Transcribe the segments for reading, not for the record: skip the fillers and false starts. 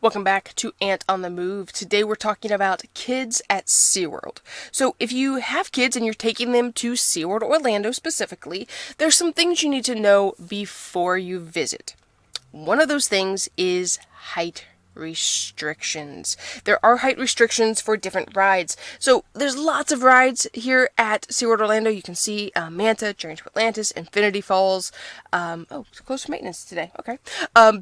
Welcome back to Ant on the Move. Today we're talking about kids at SeaWorld. So if you have kids and you're taking them to SeaWorld Orlando specifically, there's some things you need to know before you visit. One of those things is height restrictions. There are height restrictions for different rides. So there's lots of rides here at SeaWorld Orlando. You can see Manta, Journey to Atlantis, Infinity Falls. It's close for maintenance today. Okay.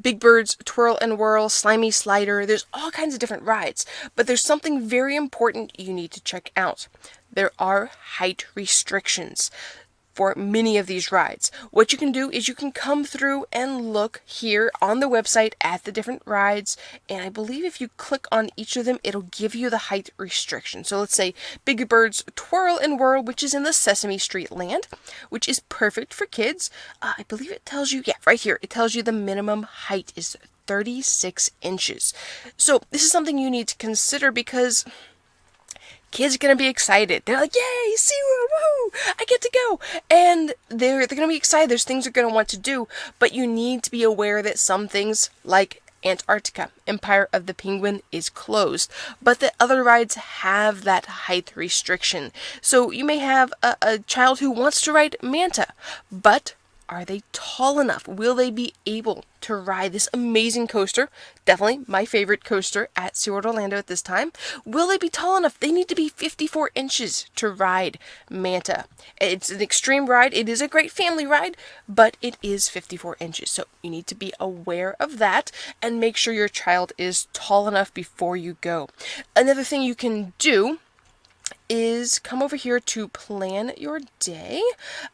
Big Bird's Twirl and Whirl, Slimy Slider. There's all kinds of different rides. But there's something very important you need to check out. There are height restrictions for many of these rides. What you can do is you can come through and look here on the website at the different rides, and I believe if you click on each of them, it'll give you the height restriction. So let's say Big Bird's Twirl and Whirl, which is in the Sesame Streetland, which is perfect for kids. I believe it tells you, right here, it tells you the minimum height is 36 inches. So this is something you need to consider because kids are going to be excited. They're like, yay, SeaWorld, woohoo, I get to go. And they're going to be excited. There's things they're going to want to do. But you need to be aware that some things, like Antarctica, Empire of the Penguin, is closed. But the other rides have that height restriction. So you may have a child who wants to ride Manta, but are they tall enough? Will they be able to ride this amazing coaster? Definitely my favorite coaster at SeaWorld Orlando at this time. Will they be tall enough? They need to be 54 inches to ride Manta. It's an extreme ride. It is a great family ride, but it is 54 inches. So you need to be aware of that and make sure your child is tall enough before you go. Another thing you can do is come over here to plan your day.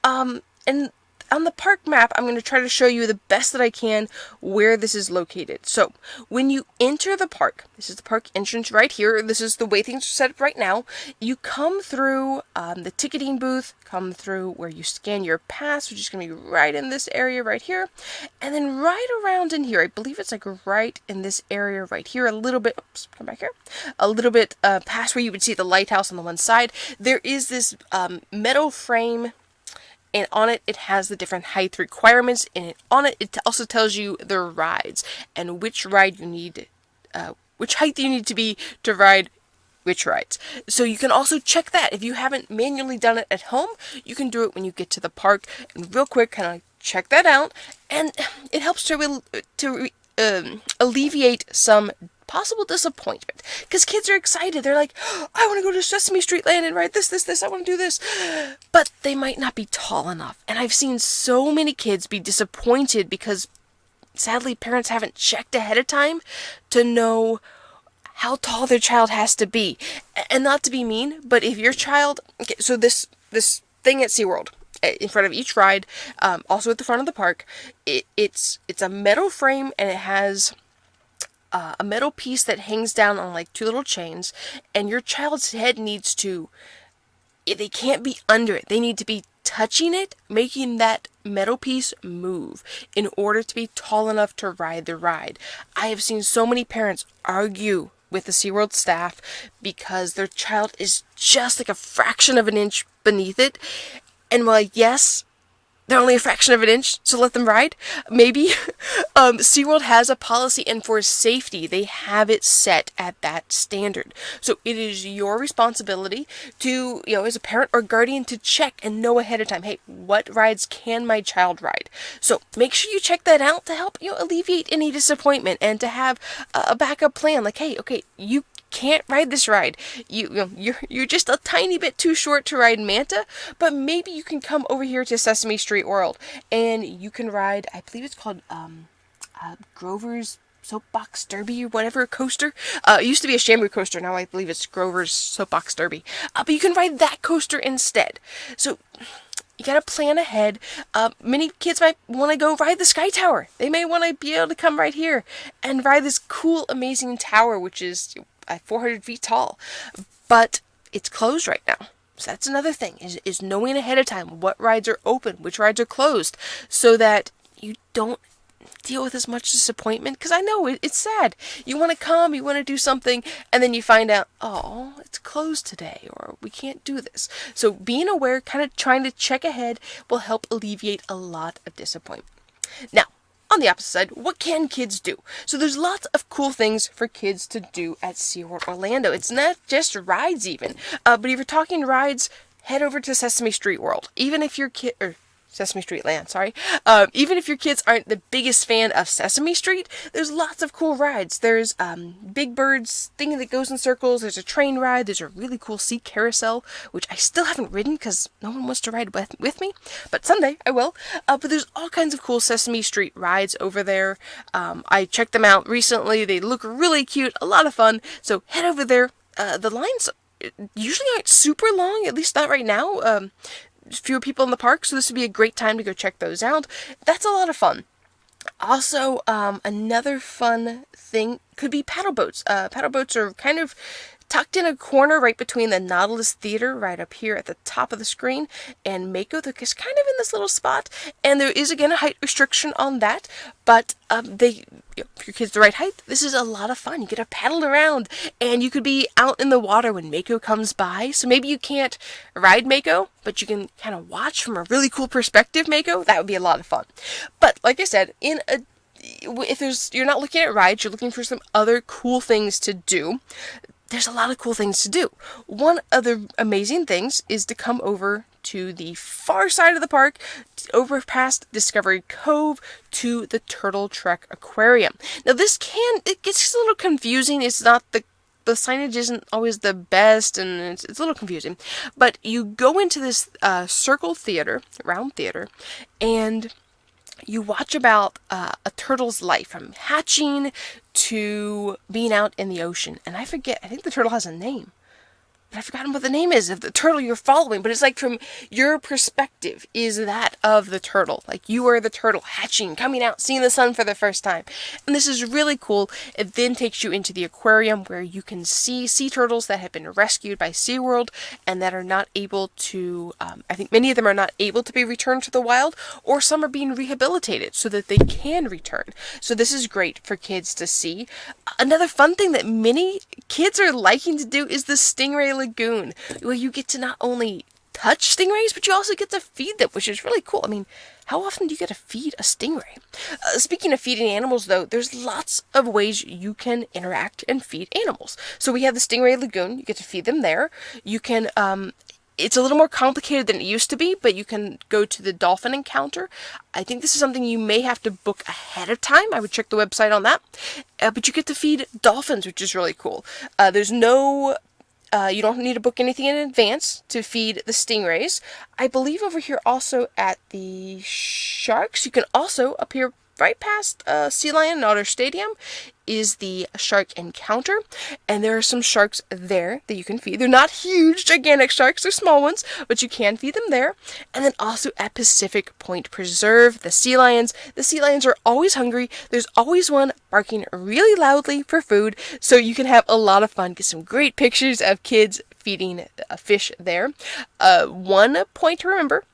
And on the park map, I'm going to try to show you the best that I can where this is located. So, when you enter the park, this is the park entrance right here. This is the way things are set up right now. You come through the ticketing booth, come through where you scan your pass, which is going to be right in this area right here. And then right around in here, I believe it's like right in this area right here, a little bit, come back here, a little bit past where you would see the lighthouse on the one side. There is this metal frame, and on it, it has the different height requirements, and on it, it also tells you the rides and which ride you need, which height you need to be to ride which rides. So you can also check that. If you haven't manually done it at home, you can do it when you get to the park, and real quick, kind of check that out, and it helps to alleviate some possible disappointment, because kids are excited. They're like, oh, I want to go to Sesame Streetland and ride this, I want to do this, but they might not be tall enough. And I've seen so many kids be disappointed because sadly parents haven't checked ahead of time to know how tall their child has to be. And not to be mean, but if your child, okay, so this thing at SeaWorld, in front of each ride, also at the front of the park, it's a metal frame, and it has a metal piece that hangs down on like two little chains, and your child's head needs to, they can't be under it. They need to be touching it, making that metal piece move in order to be tall enough to ride the ride. I have seen so many parents argue with the SeaWorld staff because their child is just like a fraction of an inch beneath it. And while yes, they're only a fraction of an inch, so let them ride. Maybe. SeaWorld has a policy, and for safety, they have it set at that standard. So it is your responsibility to, as a parent or guardian, to check and know ahead of time, hey, what rides can my child ride? So make sure you check that out to help alleviate any disappointment, and to have a backup plan. Like, hey, okay, you can't ride this ride. You're just a tiny bit too short to ride Manta, but maybe you can come over here to Sesame Street World and you can ride, I believe it's called Grover's Soapbox Derby or whatever coaster. It used to be a Shamu coaster, now I believe it's Grover's Soapbox Derby. But you can ride that coaster instead. So you gotta plan ahead. Many kids might want to go ride the Sky Tower. They may want to be able to come right here and ride this cool, amazing tower, which is 400 feet tall, but it's closed right now. So that's another thing, is knowing ahead of time what rides are open, which rides are closed, so that you don't deal with as much disappointment. Because I know it's sad. You want to come, you want to do something, and then you find out, oh, it's closed today, or we can't do this. So being aware, kind of trying to check ahead, will help alleviate a lot of disappointment. Now, on on the opposite side, what can kids do? So there's lots of cool things for kids to do at SeaWorld Orlando. It's not just rides even, but if you're talking rides, head over to Sesame Street World. Even if your kid, or Sesame Streetland, sorry. Even if your kids aren't the biggest fan of Sesame Street, there's lots of cool rides. There's Big Bird's thing that goes in circles. There's a train ride. There's a really cool sea carousel, which I still haven't ridden because no one wants to ride with me. But someday I will. But there's all kinds of cool Sesame Street rides over there. I checked them out recently. They look really cute. A lot of fun. So head over there. The lines usually aren't super long, at least not right now. Fewer people in the park, so this would be a great time to go check those out. That's a lot of fun. Also, another fun thing could be paddle boats. Paddle boats are kind of tucked in a corner right between the Nautilus Theater, right up here at the top of the screen, and Mako. They're just kind of in this little spot, and there is again a height restriction on that, but if your kid's the right height, this is a lot of fun. You get to paddle around, and you could be out in the water when Mako comes by. So maybe you can't ride Mako, but you can kind of watch from a really cool perspective Mako. That would be a lot of fun. But like I said, if you're not looking at rides, you're looking for some other cool things to do. There's a lot of cool things to do. One of the amazing things is to come over to the far side of the park, over past Discovery Cove to the Turtle Trek Aquarium. Now it gets a little confusing. It's not the signage isn't always the best, and it's a little confusing. But you go into this round theater, and you watch about a turtle's life from hatching to being out in the ocean. And I think the turtle has a name. But I've forgotten what the name is of the turtle you're following. But it's like from your perspective is that of the turtle. Like you are the turtle hatching, coming out, seeing the sun for the first time. And this is really cool. It then takes you into the aquarium where you can see sea turtles that have been rescued by SeaWorld and that are not able to, I think many of them are not able to be returned to the wild, or some are being rehabilitated so that they can return. So this is great for kids to see. Another fun thing that many kids are liking to do is the Stingray Lagoon, where you get to not only touch stingrays, but you also get to feed them, which is really cool. I mean, how often do you get to feed a stingray? Speaking of feeding animals, though, there's lots of ways you can interact and feed animals. So we have the Stingray Lagoon. You get to feed them there. You can, it's a little more complicated than it used to be, but you can go to the dolphin encounter. I think this is something you may have to book ahead of time. I would check the website on that. But you get to feed dolphins, which is really cool. You don't need to book anything in advance to feed the stingrays. I believe over here also at the sharks, you can also, up here right past Sea Lion and Otter Stadium, is the shark encounter. And there are some sharks there that you can feed. They're not huge, gigantic sharks. They're small ones, but you can feed them there. And then also at Pacific Point Preserve, the sea lions. The sea lions are always hungry. There's always one barking really loudly for food. So you can have a lot of fun. Get some great pictures of kids feeding a fish there. One point to remember,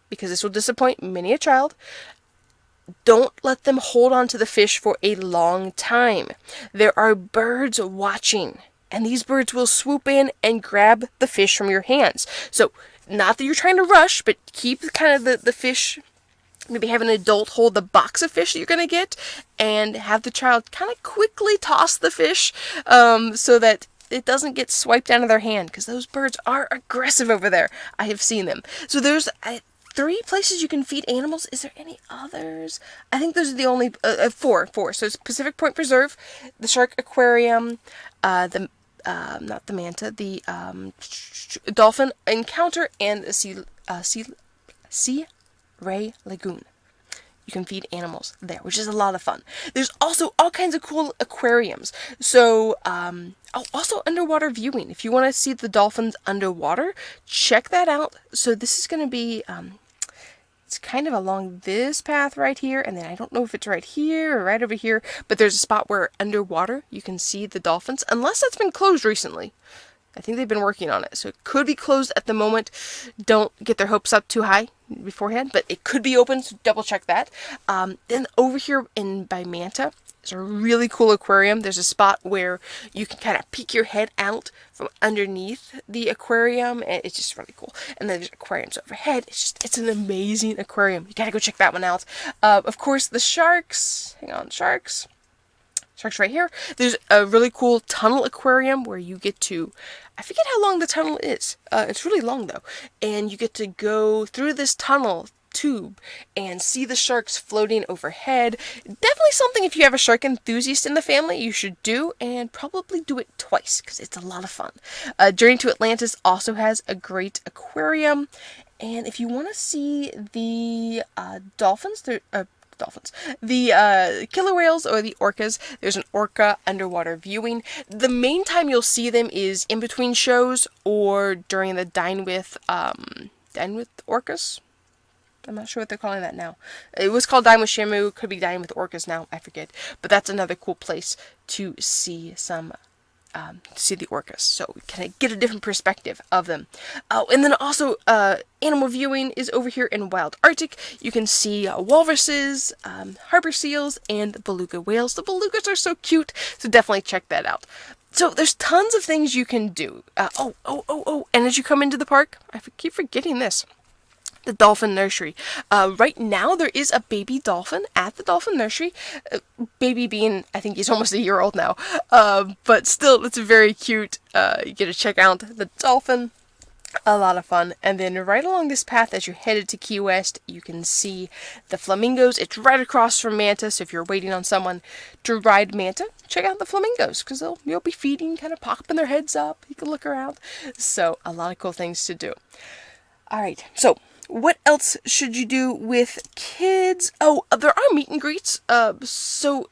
because this will disappoint many a child: don't let them hold on to the fish for a long time. There are birds watching, and these birds will swoop in and grab the fish from your hands. So, not that you're trying to rush, but keep kind of the fish, maybe have an adult hold the box of fish that you're going to get, and have the child kind of quickly toss the fish so that it doesn't get swiped out of their hand, because those birds are aggressive over there. I have seen them. So there's 3 places you can feed animals. Is there any others? I think those are the only 4. So it's Pacific Point Preserve, the Shark Aquarium, not the manta, the dolphin encounter, and the Sea Ray Lagoon. You can feed animals there, which is a lot of fun. There's also all kinds of cool aquariums. So, also underwater viewing. If you want to see the dolphins underwater, check that out. So this is going to be, it's kind of along this path right here, and then I don't know if it's right here or right over here, but there's a spot where underwater you can see the dolphins, unless that's been closed recently. I think they've been working on it, so it could be closed at the moment. Don't get their hopes up too high beforehand, but it could be open, so double check that. Then over here by Manta, It's a really cool aquarium. There's a spot where you can kind of peek your head out from underneath the aquarium, and it's just really cool. And then there's aquariums overhead. It's an amazing aquarium. You gotta go check that one out. Of course, the sharks. Hang on, sharks. Sharks right here. There's a really cool tunnel aquarium where you get to, I forget how long the tunnel is. It's really long though. And you get to go through this tunnel tube and see the sharks floating overhead. Definitely something, if you have a shark enthusiast in the family, you should do, and probably do it twice because it's a lot of fun. Journey to Atlantis also has a great aquarium, and if you want to see the dolphins, the killer whales or the orcas, there's an orca underwater viewing. The main time you'll see them is in between shows or during the Dine with Orcas. I'm not sure what they're calling that now. It was called Dine with Shamu, could be Dine with Orcas now, I forget. But that's another cool place to see some, see the orcas. So we kind of get a different perspective of them. Oh, and then also, animal viewing is over here in Wild Arctic. You can see walruses, harbor seals, and beluga whales. The belugas are so cute, so definitely check that out. So there's tons of things you can do. And as you come into the park, I keep forgetting this. The Dolphin Nursery. Right now there is a baby dolphin at the Dolphin Nursery. Baby being, I think he's almost a year old now. But still, it's very cute. You get to check out the dolphin. A lot of fun. And then right along this path as you're headed to Key West, you can see the flamingos. It's right across from Manta, so if you're waiting on someone to ride Manta, check out the flamingos, because you'll be feeding, kind of popping their heads up. You can look around. So, a lot of cool things to do. Alright, so what else should you do with kids? Oh, there are meet and greets. So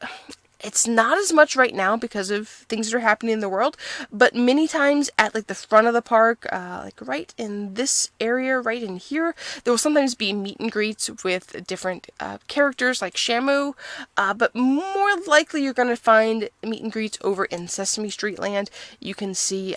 it's not as much right now because of things that are happening in the world, but many times at like the front of the park, like right in this area, right in here, there will sometimes be meet and greets with different characters like Shamu, but more likely you're going to find meet and greets over in Sesame Streetland. You can see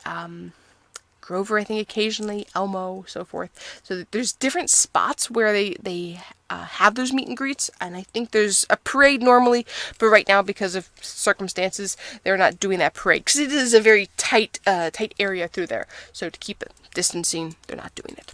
Grover, I think, occasionally, Elmo, so forth. So there's different spots where they have those meet and greets, and I think there's a parade normally, but right now, because of circumstances, they're not doing that parade, because it is a very tight area through there, so to keep it distancing, they're not doing it.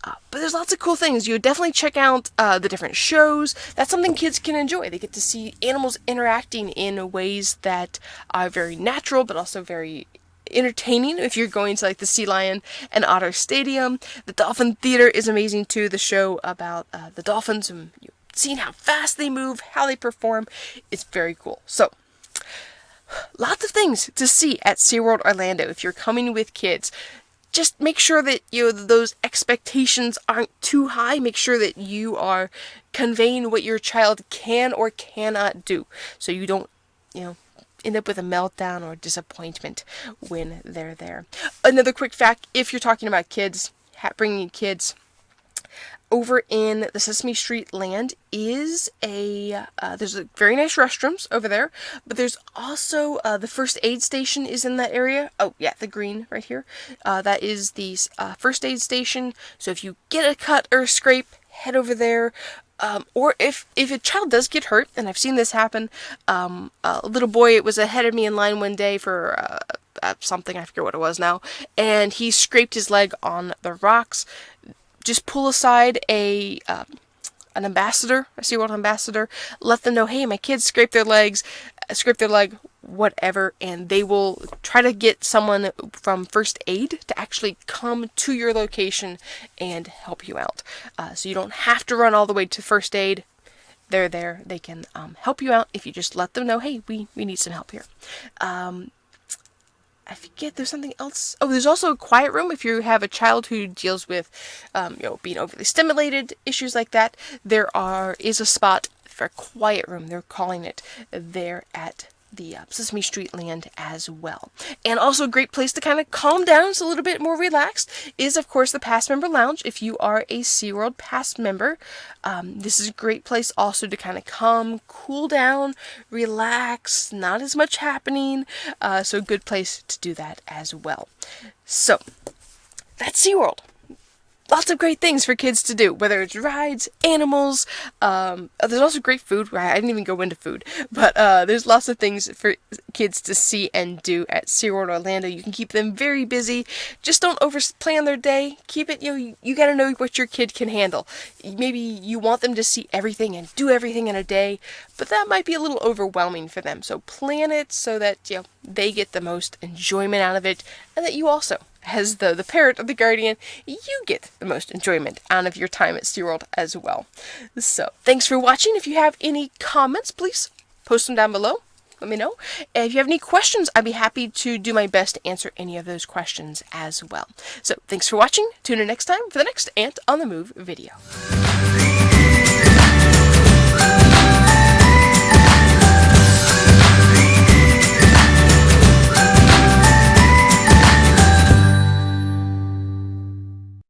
But there's lots of cool things. You would definitely check out the different shows. That's something kids can enjoy. They get to see animals interacting in ways that are very natural, but also very entertaining. If you're going to like the Sea Lion and Otter Stadium, the Dolphin Theater is amazing too. The show about the dolphins and seeing how fast they move, how they perform, it's very cool. So lots of things to see at SeaWorld Orlando if you're coming with kids. Just make sure that those expectations aren't too high. Make sure that you are conveying what your child can or cannot do, so you don't end up with a meltdown or disappointment when they're there. Another quick fact, if you're talking about kids, bringing kids, over in the Sesame Streetland is there's a very nice restrooms over there, but there's also the first aid station is in that area. Oh yeah, the green right here. That is the first aid station. So if you get a cut or a scrape, head over there. Or if a child does get hurt, and I've seen this happen, a little boy was ahead of me in line one day for something, I forget what it was now, and he scraped his leg on the rocks. Just pull aside an ambassador, a SeaWorld ambassador, let them know, hey, my kids scraped their leg, whatever, and they will try to get someone from first aid to actually come to your location and help you out. So you don't have to run all the way to first aid. They're there. They can help you out if you just let them know, hey, we need some help here. I forget, there's something else. Oh, there's also a quiet room if you have a child who deals with, being overly stimulated, issues like that. There is a spot for a quiet room. They're calling it there at the Sesame Streetland as well. And also a great place to kind of calm down, it's a little bit more relaxed, is of course the Pass Member Lounge. If you are a SeaWorld Pass member, this is a great place also to kind of come, cool down, relax, not as much happening, so a good place to do that as well. So, that's SeaWorld. lots of great things for kids to do, whether it's rides, animals. There's also great food. I didn't even go into food, but there's lots of things for kids to see and do at SeaWorld Orlando. You can keep them very busy. Just don't overplan their day. Keep it, you gotta know what your kid can handle. Maybe you want them to see everything and do everything in a day, but that might be a little overwhelming for them. So plan it so that they get the most enjoyment out of it, and that you also, as the parent or the guardian, you get the most enjoyment out of your time at SeaWorld as well. So, thanks for watching. If you have any comments, please post them down below. Let me know. And if you have any questions, I'd be happy to do my best to answer any of those questions as well. So, thanks for watching. Tune in next time for the next Ant on the Move video.